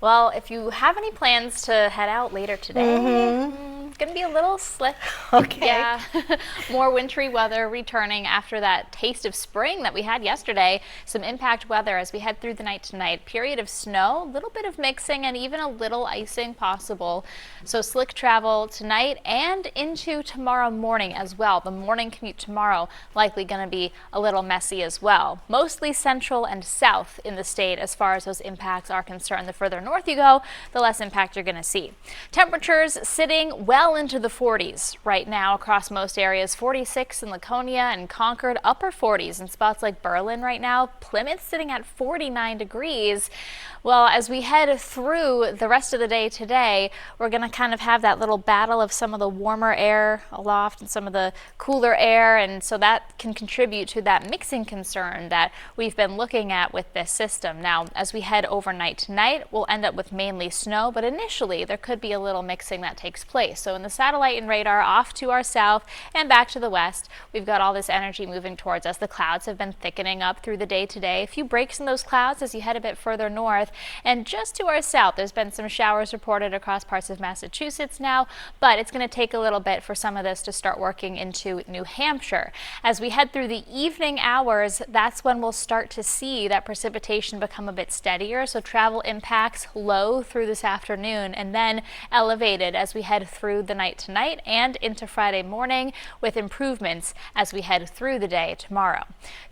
Well, if you have any plans to head out later today, it's going to be a little slick. Okay. Yeah, more wintry weather returning after that taste of spring that we had yesterday. Some impact weather as we head through the night tonight. Period of snow, a little bit of mixing, and even a little icing possible. So slick travel tonight and into tomorrow morning as well. The morning commute tomorrow likely going to be a little messy as well. Mostly central and south in the state as far as those impacts are concerned. The further north you go, the less impact you're going to see. Temperatures sitting well into the 40s right now across most areas. 46 in Laconia and Concord, upper 40s in spots like Berlin right now. Plymouth sitting at 49 degrees. Well, as we head through the rest of the day today, we're going to kind of have that little battle of some of the warmer air aloft and some of the cooler air, and so that can contribute to that mixing concern that we've been looking at with this system. Now, as we head overnight tonight, we'll end up with mainly snow, but initially there could be a little mixing that takes place. So in the satellite and radar off to our south and back to the west, we've got all this energy moving towards us. The clouds have been thickening up through the day today. A few breaks in those clouds as you head a bit further north. And just to our south, there's been some showers reported across parts of Massachusetts now, but it's going to take a little bit for some of this to start working into New Hampshire. As we head through the evening hours, that's when we'll start to see that precipitation become a bit steadier. So travel impacts low through this afternoon and then elevated as we head through the night tonight and into Friday morning, with improvements as we head through the day tomorrow.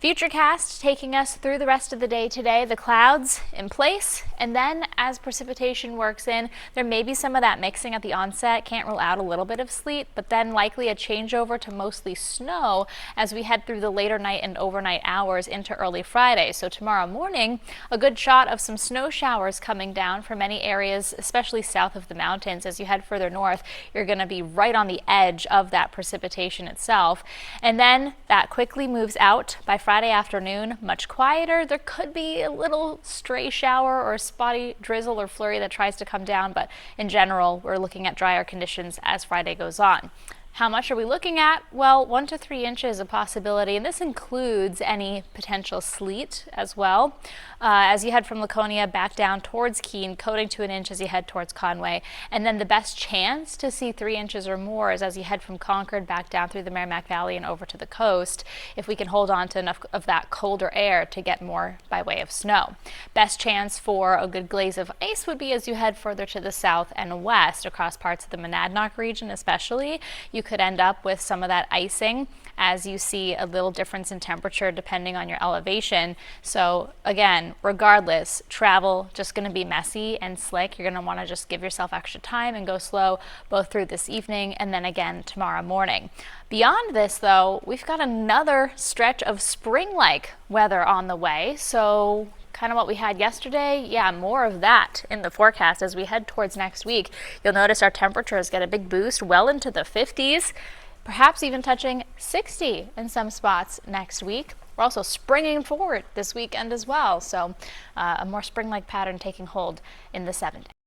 Futurecast taking us through the rest of the day today. The clouds in place, and then as precipitation works in, there may be some of that mixing at the onset. Can't rule out a little bit of sleet, but then likely a changeover to mostly snow as we head through the later night and overnight hours into early Friday. So tomorrow morning, a good shot of some snow showers coming down for many areas, especially south of the mountains. As you head further north, you're going to be right on the edge of that precipitation itself. And then that quickly moves out by Friday afternoon, much quieter. There could be a little stray shower or spotty drizzle or flurry that tries to come down, but in general, we're looking at drier conditions as Friday goes on. How much are we looking at? Well, 1 to 3 inches a possibility, and this includes any potential sleet as well. As you head from Laconia back down towards Keene, coating to 1 inch as you head towards Conway. And then the best chance to see 3 inches or more is as you head from Concord back down through the Merrimack Valley and over to the coast, if we can hold on to enough of that colder air to get more by way of snow. Best chance for a good glaze of ice would be as you head further to the south and west across parts of the Monadnock region especially. You could end up with some of that icing as you see a little difference in temperature depending on your elevation. So again, regardless, travel just going to be messy and slick. You're going to want to just give yourself extra time and go slow both through this evening and then again tomorrow morning. Beyond this though, we've got another stretch of spring-like weather on the way. So kind of what we had yesterday, yeah, more of that in the forecast as we head towards next week. You'll notice our temperatures get a big boost well into the 50s, perhaps even touching 60 in some spots next week. We're also springing forward this weekend as well, so a more spring-like pattern taking hold in the 7 days.